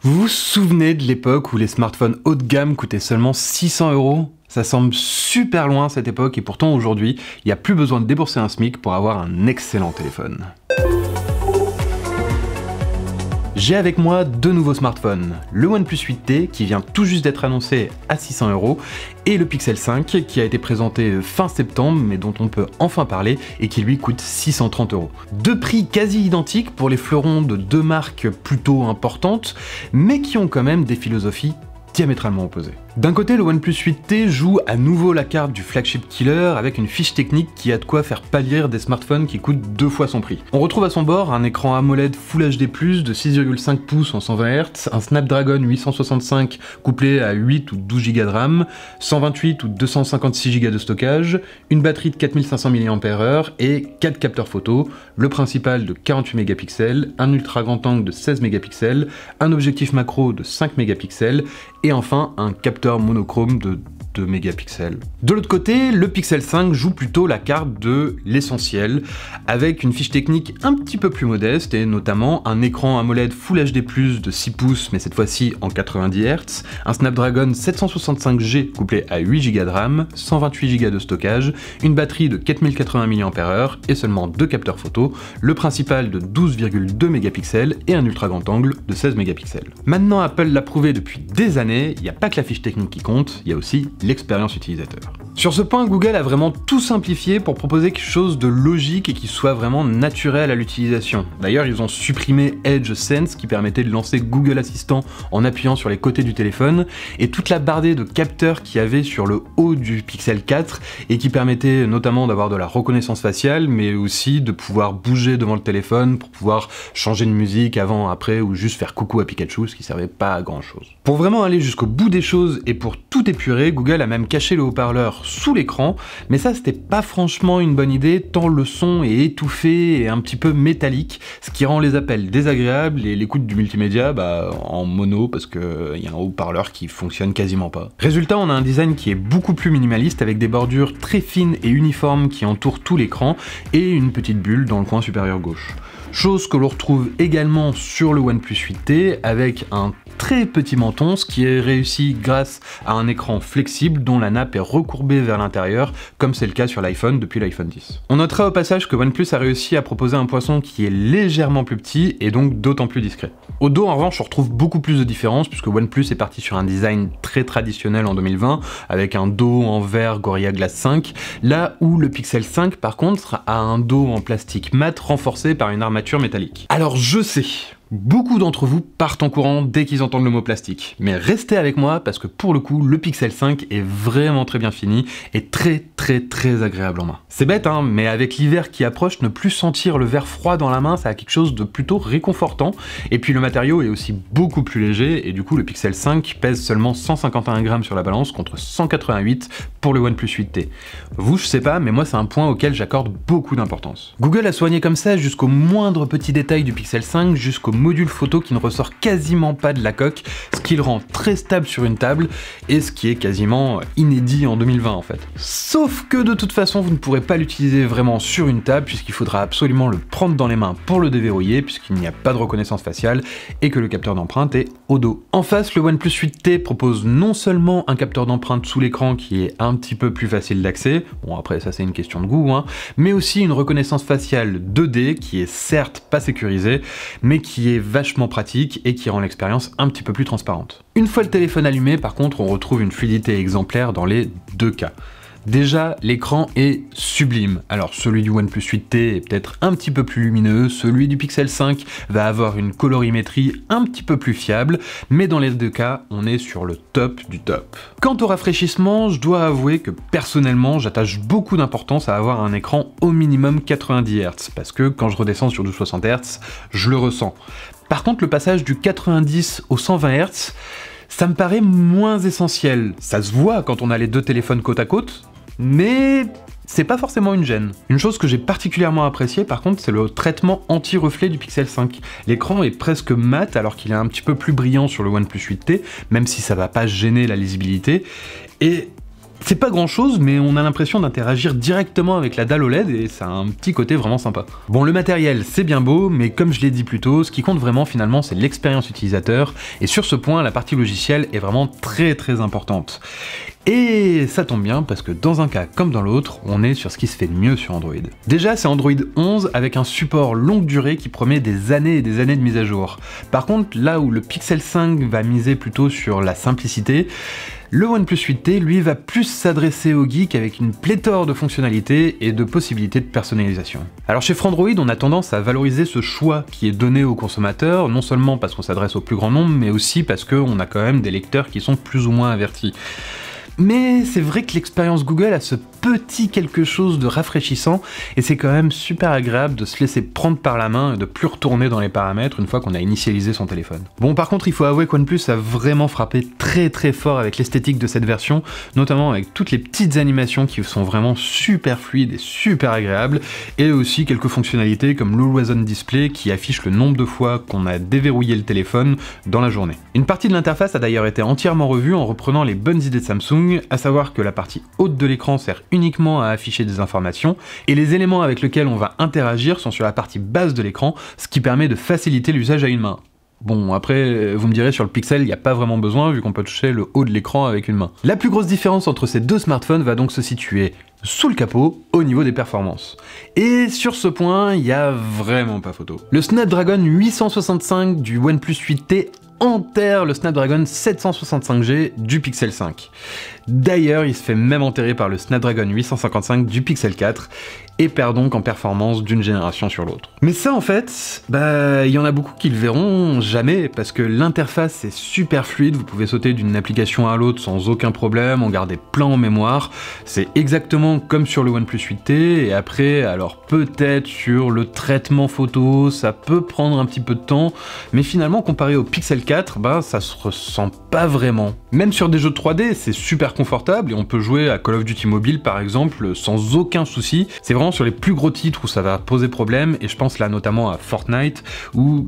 Vous vous souvenez de l'époque où les smartphones haut de gamme coûtaient seulement 600 €? Ça semble super loin cette époque et pourtant aujourd'hui, il n'y a plus besoin de débourser un SMIC pour avoir un excellent téléphone. J'ai avec moi deux nouveaux smartphones, le OnePlus 8T qui vient tout juste d'être annoncé à 600 € et le Pixel 5 qui a été présenté fin septembre mais dont on peut enfin parler et qui lui coûte 630 €. Deux prix quasi identiques pour les fleurons de deux marques plutôt importantes mais qui ont quand même des philosophies diamétralement opposées. D'un côté, le OnePlus 8T joue à nouveau la carte du flagship killer avec une fiche technique qui a de quoi faire pâlir des smartphones qui coûtent 2 fois son prix. On retrouve à son bord un écran AMOLED Full HD+, de 6,5 pouces en 120 Hz, un Snapdragon 865 couplé à 8 ou 12 Go de RAM, 128 ou 256 Go de stockage, une batterie de 4500 mAh et 4 capteurs photo, le principal de 48 mégapixels, un ultra grand angle de 16 mégapixels, un objectif macro de 5 mégapixels et enfin un capteur monochrome de 2 mégapixels. De l'autre côté, le Pixel 5 joue plutôt la carte de l'essentiel, avec une fiche technique un petit peu plus modeste et notamment un écran AMOLED Full HD+, de 6 pouces mais cette fois-ci en 90 Hz, un Snapdragon 765G couplé à 8 Go de RAM, 128 Go de stockage, une batterie de 4080 mAh et seulement deux capteurs photo, le principal de 12,2 mégapixels et un ultra grand angle de 16 mégapixels. Maintenant Apple l'a prouvé depuis des années, il n'y a pas que la fiche technique qui compte, il y a aussi l'expérience utilisateur. Sur ce point, Google a vraiment tout simplifié pour proposer quelque chose de logique et qui soit vraiment naturel à l'utilisation. D'ailleurs, ils ont supprimé Edge Sense qui permettait de lancer Google Assistant en appuyant sur les côtés du téléphone et toute la bardée de capteurs qu'il y avait sur le haut du Pixel 4 et qui permettait notamment d'avoir de la reconnaissance faciale mais aussi de pouvoir bouger devant le téléphone pour pouvoir changer de musique avant, après ou juste faire coucou à Pikachu, ce qui servait pas à grand chose. Pour vraiment aller jusqu'au bout des choses et pour tout épurer, Google a même caché le haut-parleur sous l'écran, mais ça c'était pas franchement une bonne idée tant le son est étouffé et un petit peu métallique, ce qui rend les appels désagréables et l'écoute du multimédia en mono parce qu'il y a un haut-parleur qui fonctionne quasiment pas. Résultat, on a un design qui est beaucoup plus minimaliste avec des bordures très fines et uniformes qui entourent tout l'écran et une petite bulle dans le coin supérieur gauche. Chose que l'on retrouve également sur le OnePlus 8T avec un très petit menton, ce qui est réussi grâce à un écran flexible dont la nappe est recourbée vers l'intérieur, comme c'est le cas sur l'iPhone depuis l'iPhone 10. On notera au passage que OnePlus a réussi à proposer un poisson qui est légèrement plus petit et donc d'autant plus discret. Au dos, en revanche, on retrouve beaucoup plus de différences puisque OnePlus est parti sur un design très traditionnel en 2020 avec un dos en verre Gorilla Glass 5, là où le Pixel 5 par contre a un dos en plastique mat renforcé par une armature métallique. Alors je sais, beaucoup d'entre vous partent en courant dès qu'ils entendent le mot plastique, mais restez avec moi parce que pour le coup, le Pixel 5 est vraiment très bien fini et très agréable en main. C'est bête hein, mais avec l'hiver qui approche, ne plus sentir le verre froid dans la main, ça a quelque chose de plutôt réconfortant, et puis le matériau est aussi beaucoup plus léger, et du coup le Pixel 5 pèse seulement 151 grammes sur la balance contre 188 pour le OnePlus 8T. Vous, je sais pas, mais moi c'est un point auquel j'accorde beaucoup d'importance. Google a soigné comme ça jusqu'au moindre petit détail du Pixel 5, jusqu'au module photo qui ne ressort quasiment pas de la coque, ce qui le rend très stable sur une table et ce qui est quasiment inédit en 2020 en fait. Sauf que de toute façon vous ne pourrez pas l'utiliser vraiment sur une table puisqu'il faudra absolument le prendre dans les mains pour le déverrouiller puisqu'il n'y a pas de reconnaissance faciale et que le capteur d'empreinte est au dos. En face, le OnePlus 8T propose non seulement un capteur d'empreinte sous l'écran qui est un petit peu plus facile d'accès, bon après ça c'est une question de goût, mais aussi une reconnaissance faciale 2D qui est certes pas sécurisée mais qui est vachement pratique et qui rend l'expérience un petit peu plus transparente. Une fois le téléphone allumé, par contre, on retrouve une fluidité exemplaire dans les deux cas. Déjà, l'écran est sublime. Alors celui du OnePlus 8T est peut-être un petit peu plus lumineux, celui du Pixel 5 va avoir une colorimétrie un petit peu plus fiable, mais dans les deux cas, on est sur le top du top. Quant au rafraîchissement, je dois avouer que personnellement, j'attache beaucoup d'importance à avoir un écran au minimum 90 Hz, parce que quand je redescends sur du 60 Hz, je le ressens. Par contre, le passage du 90 au 120 Hz, ça me paraît moins essentiel. Ça se voit quand on a les deux téléphones côte à côte, mais c'est pas forcément une gêne. Une chose que j'ai particulièrement appréciée par contre, c'est le traitement anti-reflet du Pixel 5. L'écran est presque mat alors qu'il est un petit peu plus brillant sur le OnePlus 8T, même si ça va pas gêner la lisibilité, et C'est pas grand chose, mais on a l'impression d'interagir directement avec la dalle OLED et ça a un petit côté vraiment sympa. Bon, le matériel c'est bien beau, mais comme je l'ai dit plus tôt, ce qui compte vraiment finalement c'est l'expérience utilisateur, et sur ce point la partie logicielle est vraiment très importante. Et ça tombe bien parce que dans un cas comme dans l'autre, on est sur ce qui se fait de mieux sur Android. Déjà c'est Android 11 avec un support longue durée qui promet des années et des années de mise à jour. Par contre, là où le Pixel 5 va miser plutôt sur la simplicité, le OnePlus 8T, lui, va plus s'adresser aux geeks avec une pléthore de fonctionnalités et de possibilités de personnalisation. Alors chez Frandroid, on a tendance à valoriser ce choix qui est donné aux consommateurs, non seulement parce qu'on s'adresse au plus grand nombre, mais aussi parce qu'on a quand même des lecteurs qui sont plus ou moins avertis. Mais c'est vrai que l'expérience Google a ce petit quelque chose de rafraîchissant et c'est quand même super agréable de se laisser prendre par la main et de plus retourner dans les paramètres une fois qu'on a initialisé son téléphone. Bon, par contre, il faut avouer que OnePlus a vraiment frappé très fort avec l'esthétique de cette version, notamment avec toutes les petites animations qui sont vraiment super fluides et super agréables, et aussi quelques fonctionnalités comme l'Always On Display qui affiche le nombre de fois qu'on a déverrouillé le téléphone dans la journée. Une partie de l'interface a d'ailleurs été entièrement revue en reprenant les bonnes idées de Samsung, à savoir que la partie haute de l'écran sert uniquement à afficher des informations, et les éléments avec lesquels on va interagir sont sur la partie basse de l'écran, ce qui permet de faciliter l'usage à une main. Bon, après, vous me direz, sur le Pixel, il n'y a pas vraiment besoin, vu qu'on peut toucher le haut de l'écran avec une main. La plus grosse différence entre ces deux smartphones va donc se situer sous le capot, au niveau des performances. Et sur ce point, il n'y a vraiment pas photo. Le Snapdragon 865 du OnePlus 8T enterre le Snapdragon 765G du Pixel 5. D'ailleurs, il se fait même enterrer par le Snapdragon 855 du Pixel 4, et perd donc en performance d'une génération sur l'autre. Mais ça en fait, il y en a beaucoup qui le verront jamais, parce que l'interface est super fluide, vous pouvez sauter d'une application à l'autre sans aucun problème, en garder plein en mémoire, c'est exactement comme sur le OnePlus 8T, et après, alors peut-être sur le traitement photo, ça peut prendre un petit peu de temps, mais finalement comparé au Pixel 4, ça se ressent pas vraiment. Même sur des jeux de 3D, c'est super confortable, et on peut jouer à Call of Duty Mobile par exemple, sans aucun souci, c'est vraiment sur les plus gros titres où ça va poser problème, et je pense là notamment à Fortnite, où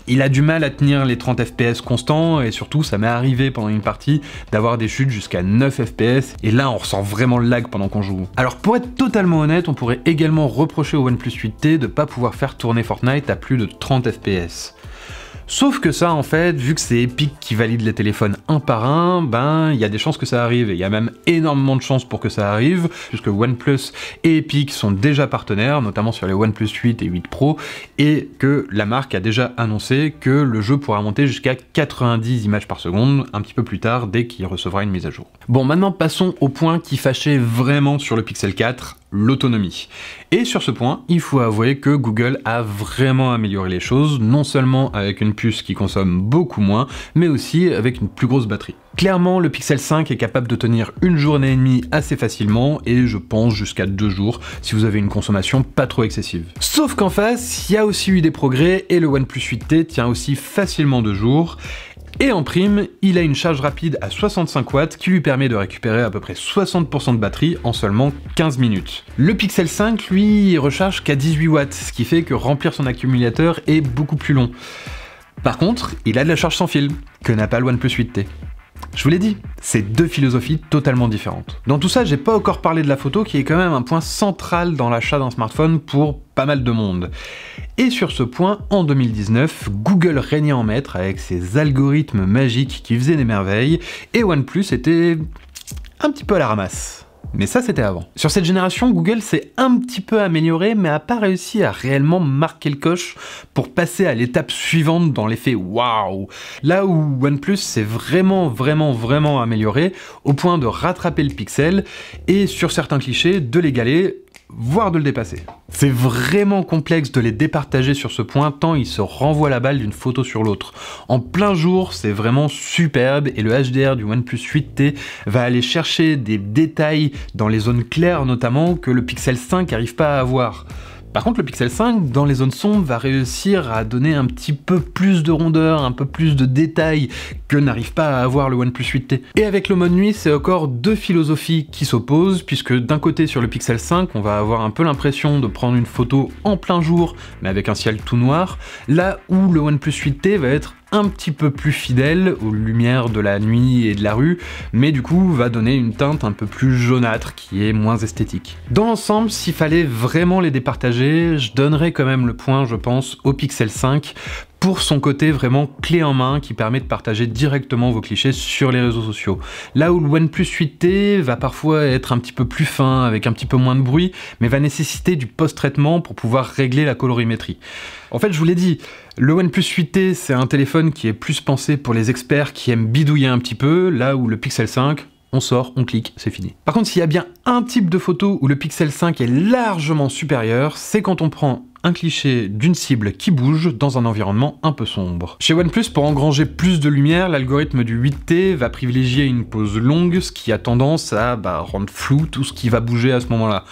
il a du mal à tenir les 30 FPS constants, et surtout ça m'est arrivé pendant une partie d'avoir des chutes jusqu'à 9 FPS, et là on ressent vraiment le lag pendant qu'on joue. Alors pour être totalement honnête, on pourrait également reprocher au OnePlus 8T de pas pouvoir faire tourner Fortnite à plus de 30 FPS. Sauf que ça, en fait, vu que c'est Epic qui valide les téléphones un par un, il y a des chances que ça arrive, et il y a même énormément de chances pour que ça arrive, puisque OnePlus et Epic sont déjà partenaires, notamment sur les OnePlus 8 et 8 Pro, et que la marque a déjà annoncé que le jeu pourra monter jusqu'à 90 images par seconde, un petit peu plus tard, dès qu'il recevra une mise à jour. Bon, maintenant passons au point qui fâchait vraiment sur le Pixel 4, l'autonomie. Et sur ce point, il faut avouer que Google a vraiment amélioré les choses, non seulement avec une puce qui consomme beaucoup moins, mais aussi avec une plus grosse batterie. Clairement, le Pixel 5 est capable de tenir une journée et demie assez facilement, et je pense jusqu'à 2 jours, si vous avez une consommation pas trop excessive. Sauf qu'en face, il y a aussi eu des progrès, et le OnePlus 8T tient aussi facilement 2 jours, et en prime, il a une charge rapide à 65 watts qui lui permet de récupérer à peu près 60% de batterie en seulement 15 minutes. Le Pixel 5, lui, recharge qu'à 18 watts, ce qui fait que remplir son accumulateur est beaucoup plus long. Par contre, il a de la charge sans fil, que n'a pas le OnePlus 8T. Je vous l'ai dit, c'est deux philosophies totalement différentes. Dans tout ça, j'ai pas encore parlé de la photo qui est quand même un point central dans l'achat d'un smartphone pour pas mal de monde. Et sur ce point, en 2019, Google régnait en maître avec ses algorithmes magiques qui faisaient des merveilles, et OnePlus était un petit peu à la ramasse. Mais ça, c'était avant. Sur cette génération, Google s'est un petit peu amélioré, mais n'a pas réussi à réellement marquer le coche pour passer à l'étape suivante dans l'effet waouh. Là où OnePlus s'est vraiment amélioré, au point de rattraper le Pixel, et sur certains clichés, de l'égaler, voire de le dépasser. C'est vraiment complexe de les départager sur ce point, tant ils se renvoient la balle d'une photo sur l'autre. En plein jour, c'est vraiment superbe, et le HDR du OnePlus 8T va aller chercher des détails dans les zones claires notamment que le Pixel 5 n'arrive pas à avoir. Par contre, le Pixel 5, dans les zones sombres, va réussir à donner un petit peu plus de rondeur, un peu plus de détails que n'arrive pas à avoir le OnePlus 8T. Et avec le mode nuit, c'est encore deux philosophies qui s'opposent, puisque d'un côté, sur le Pixel 5, on va avoir un peu l'impression de prendre une photo en plein jour, mais avec un ciel tout noir, là où le OnePlus 8T va être un petit peu plus fidèle aux lumières de la nuit et de la rue, mais du coup va donner une teinte un peu plus jaunâtre qui est moins esthétique. Dans l'ensemble, s'il fallait vraiment les départager, je donnerais quand même le point, je pense, au Pixel 5 pour son côté vraiment clé en main qui permet de partager directement vos clichés sur les réseaux sociaux. Là où le OnePlus 8T va parfois être un petit peu plus fin, avec un petit peu moins de bruit, mais va nécessiter du post-traitement pour pouvoir régler la colorimétrie. En fait, je vous l'ai dit, le OnePlus 8T, c'est un téléphone qui est plus pensé pour les experts qui aiment bidouiller un petit peu, là où le Pixel 5, on sort, on clique, c'est fini. Par contre, s'il y a bien un type de photo où le Pixel 5 est largement supérieur, c'est quand on prend un cliché d'une cible qui bouge dans un environnement un peu sombre. Chez OnePlus, pour engranger plus de lumière, l'algorithme du 8T va privilégier une pose longue, ce qui a tendance à rendre flou tout ce qui va bouger à ce moment-là.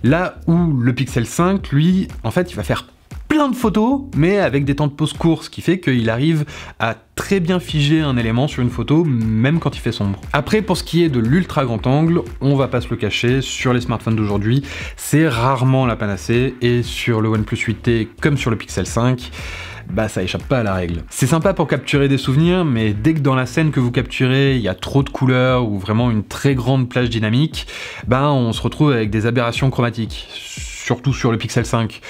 Là où le Pixel 5, lui, en fait, il va faire plein de photos, mais avec des temps de pause courts, ce qui fait qu'il arrive à très bien figer un élément sur une photo, même quand il fait sombre. Après, pour ce qui est de l'ultra grand angle, on va pas se le cacher, sur les smartphones d'aujourd'hui, c'est rarement la panacée, et sur le OnePlus 8T, comme sur le Pixel 5, ça échappe pas à la règle. C'est sympa pour capturer des souvenirs, mais dès que dans la scène que vous capturez, il y a trop de couleurs, ou vraiment une très grande plage dynamique, on se retrouve avec des aberrations chromatiques, surtout sur le Pixel 5.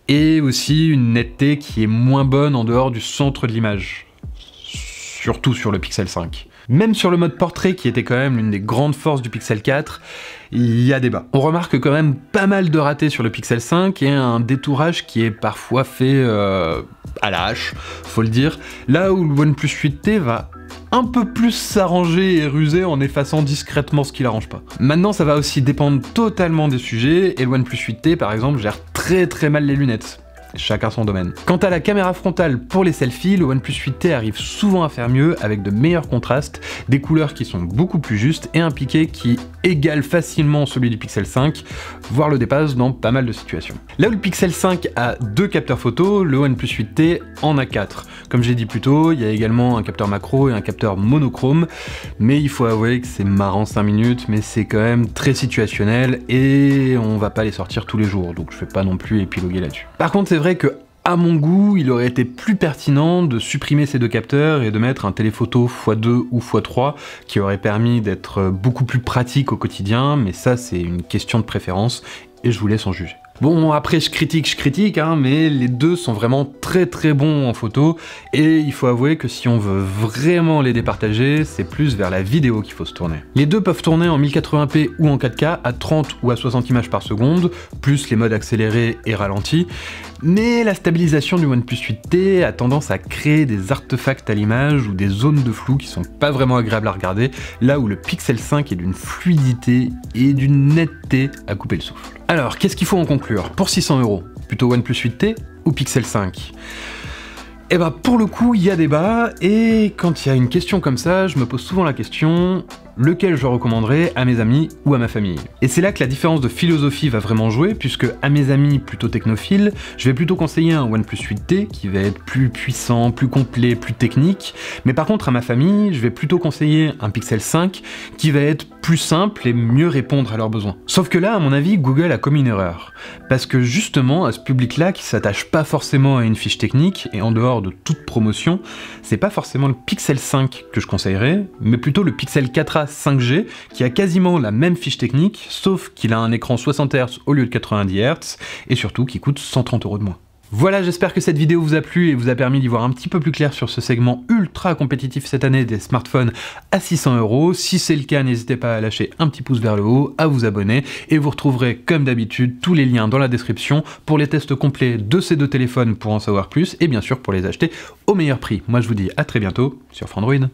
Et aussi une netteté qui est moins bonne en dehors du centre de l'image, surtout sur le Pixel 5. Même sur le mode portrait, qui était quand même l'une des grandes forces du Pixel 4, il y a débat. On remarque quand même pas mal de ratés sur le Pixel 5 et un détourage qui est parfois fait à la hache, faut le dire, là où le OnePlus 8T va un peu plus s'arranger et ruser en effaçant discrètement ce qui l'arrange pas. Maintenant, ça va aussi dépendre totalement des sujets, et le OnePlus 8T, par exemple, gère très mal les lunettes. Chacun son domaine. Quant à la caméra frontale pour les selfies, le OnePlus 8T arrive souvent à faire mieux avec de meilleurs contrastes, des couleurs qui sont beaucoup plus justes et un piqué qui égale facilement celui du Pixel 5, voire le dépasse dans pas mal de situations. Là où le Pixel 5 a 2 capteurs photo, le OnePlus 8T en a 4. Comme j'ai dit plus tôt, il y a également un capteur macro et un capteur monochrome, mais il faut avouer que c'est marrant 5 minutes, mais c'est quand même très situationnel et on va pas les sortir tous les jours, donc je vais pas non plus épiloguer là-dessus. Par contre, c'est vrai que, à mon goût, il aurait été plus pertinent de supprimer ces 2 capteurs et de mettre un téléphoto x2 ou x3 qui aurait permis d'être beaucoup plus pratique au quotidien, mais ça c'est une question de préférence et je vous laisse en juger. Bon, après je critique, mais les deux sont vraiment très bons en photo, et il faut avouer que si on veut vraiment les départager, c'est plus vers la vidéo qu'il faut se tourner. Les deux peuvent tourner en 1080p ou en 4K à 30 ou à 60 images par seconde, plus les modes accélérés et ralentis, mais la stabilisation du OnePlus 8T a tendance à créer des artefacts à l'image ou des zones de flou qui sont pas vraiment agréables à regarder, là où le Pixel 5 est d'une fluidité et d'une netteté à couper le souffle. Alors, qu'est-ce qu'il faut en conclure? Pour 600 €, plutôt OnePlus 8T ou Pixel 5? Eh pour le coup, il y a débat, et quand il y a une question comme ça, je me pose souvent la question, lequel je recommanderais à mes amis ou à ma famille? Et c'est là que la différence de philosophie va vraiment jouer, puisque à mes amis plutôt technophiles, je vais plutôt conseiller un OnePlus 8T qui va être plus puissant, plus complet, plus technique, mais par contre à ma famille, je vais plutôt conseiller un Pixel 5 qui va être plus simple et mieux répondre à leurs besoins. Sauf que là, à mon avis, Google a commis une erreur, parce que justement, à ce public-là qui s'attache pas forcément à une fiche technique, et en dehors de toute promotion, c'est pas forcément le Pixel 5 que je conseillerais, mais plutôt le Pixel 4a 5G, qui a quasiment la même fiche technique, sauf qu'il a un écran 60 Hz au lieu de 90 Hz, et surtout qui coûte 130 € de moins. Voilà, j'espère que cette vidéo vous a plu et vous a permis d'y voir un petit peu plus clair sur ce segment ultra compétitif cette année des smartphones à 600 €. Si c'est le cas, n'hésitez pas à lâcher un petit pouce vers le haut, à vous abonner, et vous retrouverez comme d'habitude tous les liens dans la description pour les tests complets de ces 2 téléphones pour en savoir plus, et bien sûr pour les acheter au meilleur prix. Moi je vous dis à très bientôt sur Frandroid.